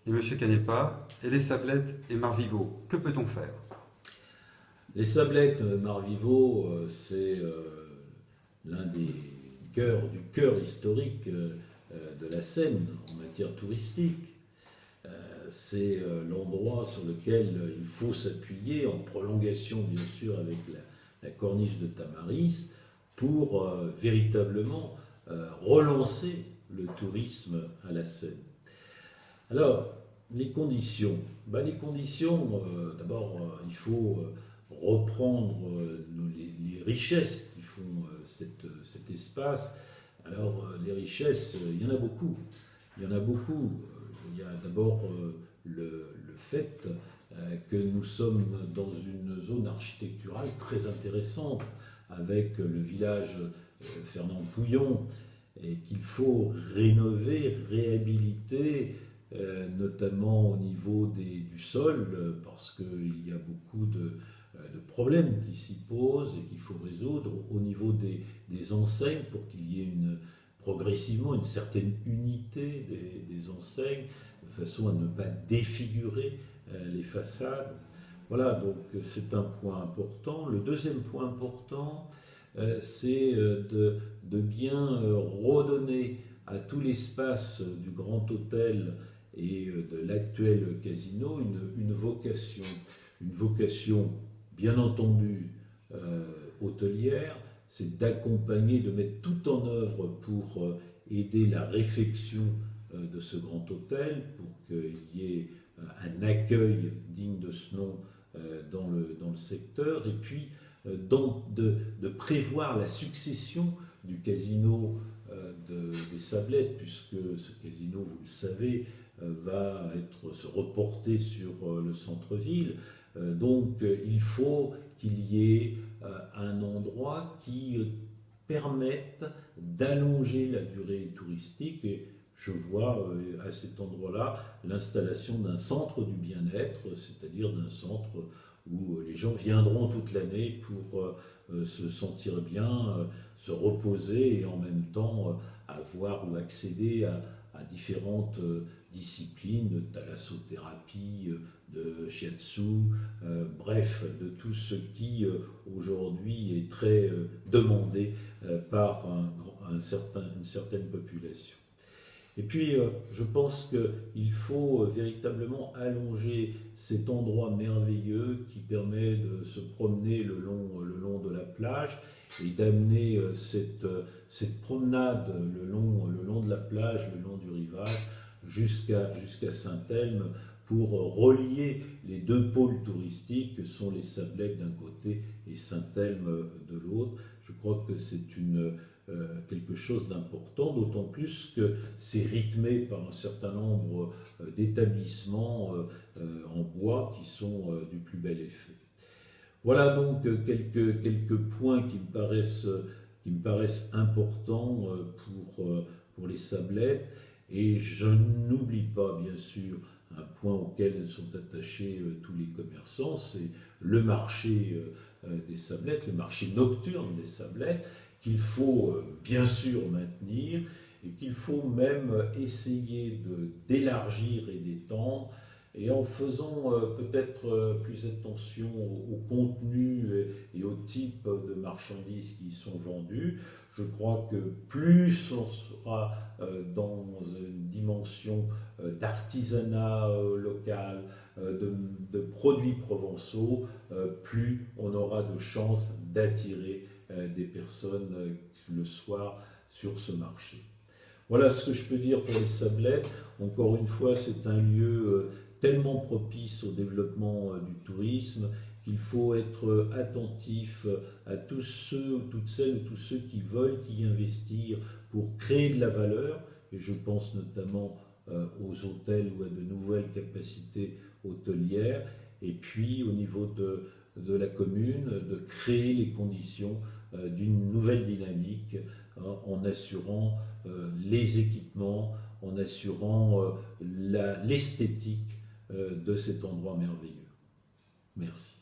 et Monsieur Canepa, et les Sablettes et Marvigo. Que peut-on faire? Les Sablettes Marvivo, c'est l'un des cœur historique de la Seine en matière touristique. C'est l'endroit sur lequel il faut s'appuyer, en prolongation bien sûr avec la corniche de Tamaris, pour véritablement relancer le tourisme à la Seine. Alors, les conditions. Les conditions, d'abord, il faut reprendre les richesses qui font cet espace. Alors, les richesses, il y en a beaucoup. Il y en a beaucoup. Il y a d'abord le fait que nous sommes dans une zone architecturale très intéressante, avec le village Fernand Pouillon, et qu'il faut rénover, réhabiliter, notamment au niveau du sol, parce qu'il y a beaucoup de problèmes qui s'y posent et qu'il faut résoudre au niveau des enseignes pour qu'il y ait progressivement une certaine unité des enseignes, de façon à ne pas défigurer les façades. Voilà, donc c'est un point important. Le deuxième point important, c'est de bien redonner à tout l'espace du Grand Hôtel et de l'actuel casino une vocation bien entendu hôtelière, c'est d'accompagner, de mettre tout en œuvre pour aider la réfection de ce grand hôtel, pour qu'il y ait un accueil digne de ce nom dans le secteur, et puis de prévoir la succession du casino des Sablettes, puisque ce casino, vous le savez, va se reporter sur le centre-ville. Donc il faut qu'il y ait un endroit qui permette d'allonger la durée touristique, et je vois à cet endroit-là l'installation d'un centre du bien-être, c'est-à-dire d'un centre où les gens viendront toute l'année pour se sentir bien, se reposer et en même temps avoir ou accéder à différentes disciplines de thalassothérapie, de shiatsu, bref, de tout ce qui aujourd'hui est très demandé par une certaine population. Et puis, je pense qu'il faut véritablement allonger cet endroit merveilleux qui permet de se promener le long de la plage et d'amener cette promenade le long de la plage, le long du rivage, jusqu'à Saint-Elme, pour relier les deux pôles touristiques que sont les Sablettes d'un côté et Saint-Elme de l'autre. Je crois que c'est quelque chose d'important, d'autant plus que c'est rythmé par un certain nombre d'établissements en bois qui sont du plus bel effet. Voilà donc quelques points qui me paraissent importants pour les Sablettes. Et je n'oublie pas, bien sûr, un point auquel sont attachés tous les commerçants, c'est le marché des Sablettes, le marché nocturne des Sablettes, qu'il faut bien sûr maintenir et qu'il faut même essayer d'élargir et d'étendre, et en faisant peut-être plus attention au contenu et au type de marchandises qui sont vendues. Je crois que plus on sera dans une dimension d'artisanat local, de produits provençaux, plus on aura de chances d'attirer des personnes le soir sur ce marché. Voilà ce que je peux dire pour les Sablettes. Encore une fois, c'est un lieu tellement propice au développement du tourisme qu'il faut être attentif à tous ceux, toutes celles ou tous ceux qui veulent y investir pour créer de la valeur, et je pense notamment aux hôtels ou à de nouvelles capacités hôtelières, et puis au niveau de la commune, de créer les conditions d'une nouvelle dynamique en assurant les équipements, en assurant l'esthétique de cet endroit merveilleux. Merci.